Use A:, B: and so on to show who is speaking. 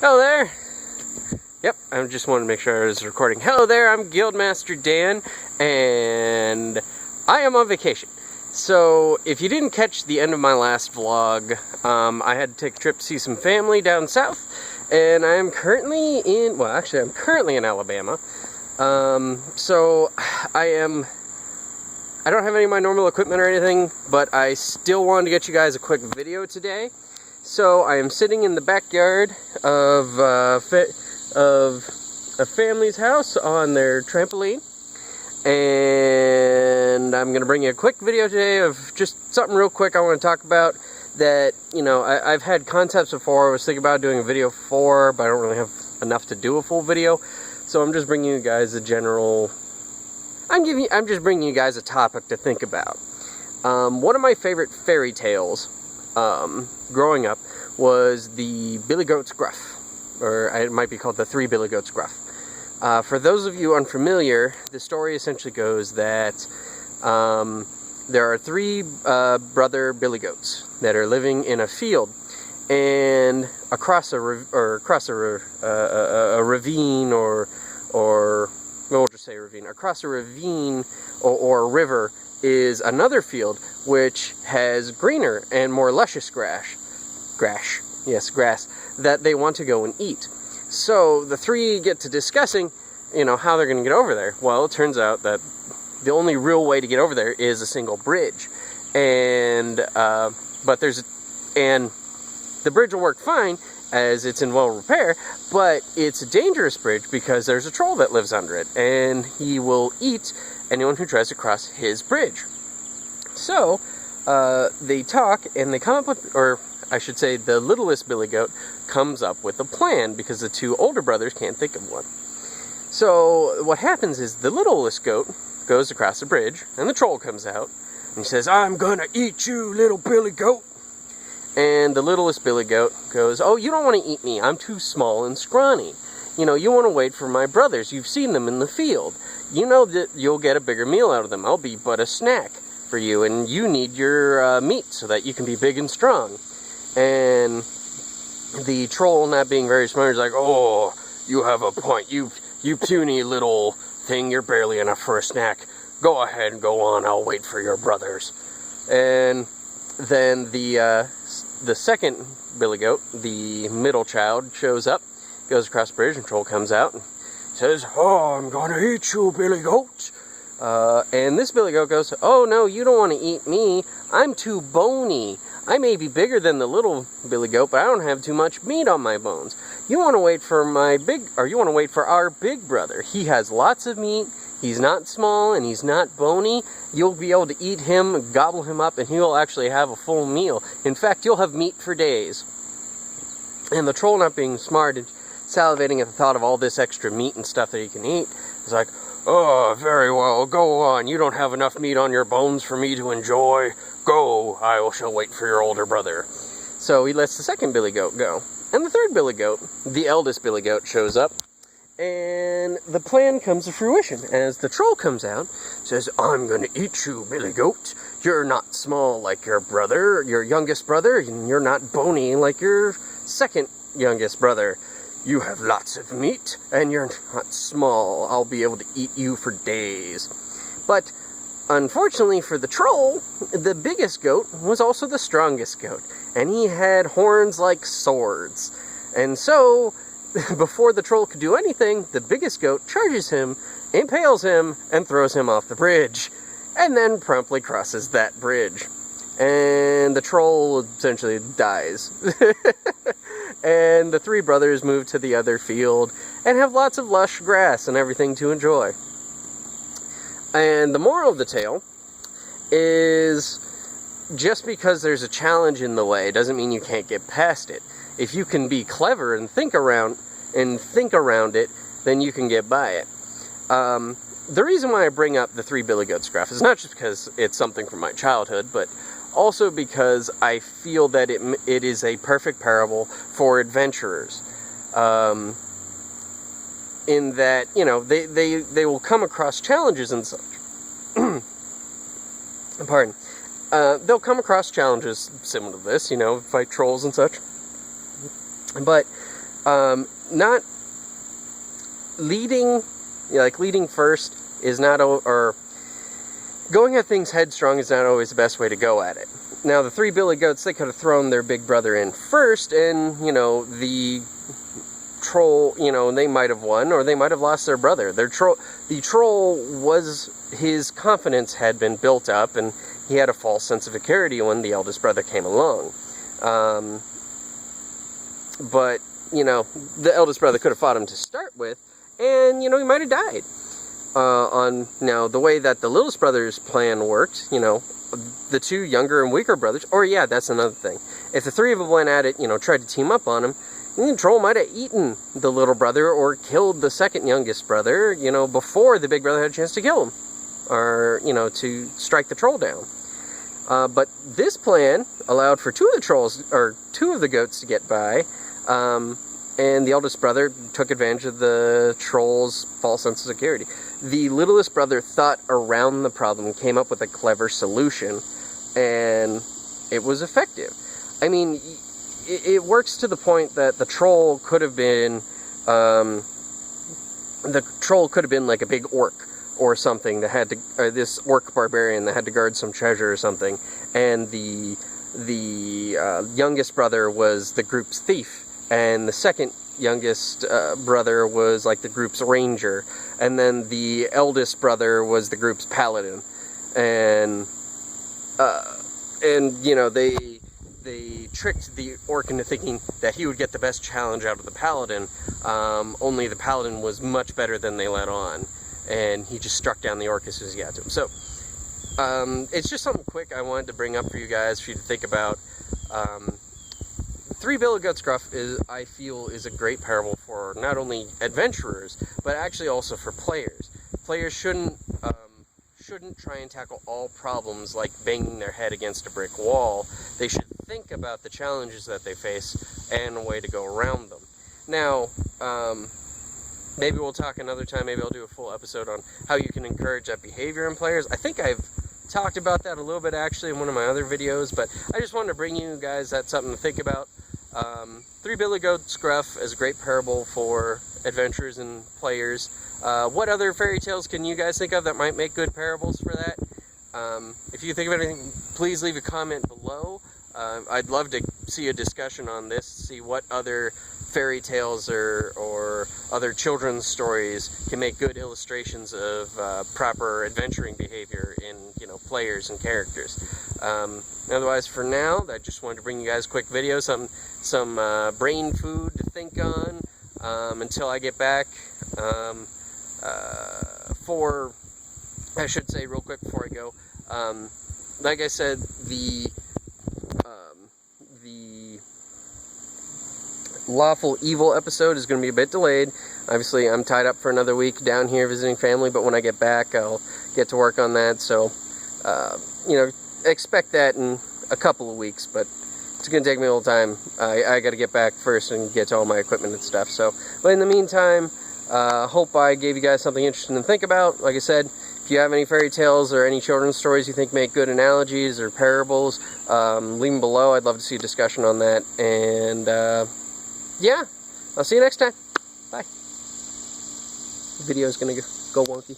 A: Hello there. Yep, I just wanted to make sure I was recording. Hello there, I'm Guildmaster Dan, and I am on vacation. So, if you didn't catch the end of my last vlog, I had to take a trip to see some family down south, and I'm currently in, well, actually, I'm currently in Alabama. So, I don't have any of my normal equipment or anything, but I still wanted to get you guys a quick video today. So I am sitting in the backyard of a family's house on their trampoline, and I'm going to bring you a quick video today of just something real quick I want to talk about that, you know, I've had concepts before. I was thinking about doing a video for, but I don't really have enough to do a full video, so I'm just bringing you guys a general, I'm just bringing you guys a topic to think about. One of my favorite fairy tales growing up was the Billy Goat's Gruff, or it might be called the Three Billy Goats Gruff. For those of you unfamiliar, the story essentially goes that there are three brother Billy Goats that are living in a field, and across a ravine, or we'll just say ravine. Across a ravine or a river is another field which has greener and more luscious grass that they want to go and eat. So the three get to discussing, you know, how they're going to get over there. Well, it turns out that the only real way to get over there is a single bridge, and the bridge will work fine as it's in well repair, but it's a dangerous bridge because there's a troll that lives under it, and he will eat anyone who tries to cross his bridge. So they talk, and they come up with, or I should say the littlest Billy Goat comes up with a plan because the two older brothers can't think of one. So what happens is the littlest goat goes across the bridge, and the troll comes out, and he says, "I'm gonna eat you, little Billy Goat." And the littlest Billy Goat goes, "Oh, you don't want to eat me. I'm too small and scrawny. You know, you want to wait for my brothers. You've seen them in the field. You know that you'll get a bigger meal out of them. I'll be but a snack for you, and you need your meat so that you can be big and strong." And the troll, not being very smart, is like, "Oh, you have a point. You puny little thing. You're barely enough for a snack. Go ahead and go on. I'll wait for your brothers." And then the second Billy Goat, the middle child, shows up, goes across the bridge, and troll comes out and says, "Oh, I'm gonna eat you, Billy Goat." And this Billy Goat goes, "Oh no, you don't want to eat me. I'm too bony. I may be bigger than the little Billy Goat, but I don't have too much meat on my bones. You want to wait for our big brother. He has lots of meat. He's not small and he's not bony. You'll be able to eat him, gobble him up, and he'll actually have a full meal. In fact, you'll have meat for days." And the troll, not being smart and salivating at the thought of all this extra meat and stuff that he can eat, is like, "Oh, very well, go on. You don't have enough meat on your bones for me to enjoy. Go, I shall wait for your older brother." So he lets the second Billy Goat go. And the third Billy Goat, the eldest Billy Goat, shows up, and the plan comes to fruition as the troll comes out, says, "I'm gonna eat you, Billy Goat. You're not small like your brother, your youngest brother, and you're not bony like your second youngest brother. You have lots of meat, and you're not small. I'll be able to eat you for days." But unfortunately for the troll, the biggest goat was also the strongest goat, and he had horns like swords. And so, before the troll could do anything, the biggest goat charges him, impales him, and throws him off the bridge, and then promptly crosses that bridge. And the troll essentially dies. And the three brothers move to the other field and have lots of lush grass and everything to enjoy. And the moral of the tale is, just because there's a challenge in the way doesn't mean you can't get past it. If you can be clever and think around it, then you can get by it. The reason why I bring up the Three Billy Goats Gruff is not just because it's something from my childhood, but also because I feel that it is a perfect parable for adventurers. In that, you know, they will come across challenges and such. Pardon. They'll come across challenges similar to this, you know, fight trolls and such. But Not leading, like leading first is not, or going at things headstrong is not always the best way to go at it. Now, the three billy goats, they could have thrown their big brother in first, and, the troll, they might have won, or they might have lost their brother. The troll was, his confidence had been built up, and he had a false sense of security when the eldest brother came along. But, the eldest brother could have fought him to start with, and, he might have died. Now, the way that the littlest brother's plan worked, the two younger and weaker brothers, or yeah, that's another thing. If the three of them went at it, tried to team up on him, the troll might have eaten the little brother or killed the second youngest brother, before the big brother had a chance to kill him, or, to strike the troll down. But this plan allowed for two of the goats to get by, and the eldest brother took advantage of the troll's false sense of security. The littlest brother thought around the problem, came up with a clever solution, and it was effective. I mean, it works to the point that the troll could have been, like a big orc or something that had to, this orc barbarian that had to guard some treasure or something, and the youngest brother was the group's thief, and the second youngest brother was like the group's ranger, and then the eldest brother was the group's paladin, and they tricked the orc into thinking that he would get the best challenge out of the paladin, only the paladin was much better than they let on, and he just struck down the orc as soon as he got to him. So it's just something quick I wanted to bring up for you guys, for you to think about. Three Billy Goats Gruff I feel is a great parable for not only adventurers, but actually also for players. Players shouldn't try and tackle all problems like banging their head against a brick wall. They should think about the challenges that they face and a way to go around them. Now, maybe we'll talk another time. Maybe I'll do a full episode on how you can encourage that behavior in players. I think I've talked about that a little bit actually in one of my other videos, but I just wanted to bring you guys that something to think about. Three Billy Goats Gruff is a great parable for adventurers and players. What other fairy tales can you guys think of that might make good parables for that? If you think of anything, please leave a comment below. I'd love to see a discussion on this, see what other fairy tales or other children's stories can make good illustrations of proper adventuring behavior in players and characters. Otherwise, for now, I just wanted to bring you guys a quick video, some brain food to think on until I get back. I should say real quick before I go, like I said, the Lawful Evil episode is going to be a bit delayed. Obviously, I'm tied up for another week down here visiting family, but when I get back, I'll get to work on that. So, expect that in a couple of weeks, but it's going to take me a little time. I got to get back first and get to all my equipment and stuff. So, but in the meantime, hope I gave you guys something interesting to think about. Like I said, if you have any fairy tales or any children's stories you think make good analogies or parables, leave them below. I'd love to see a discussion on that. And, yeah, I'll see you next time. Bye. The video's going to go wonky.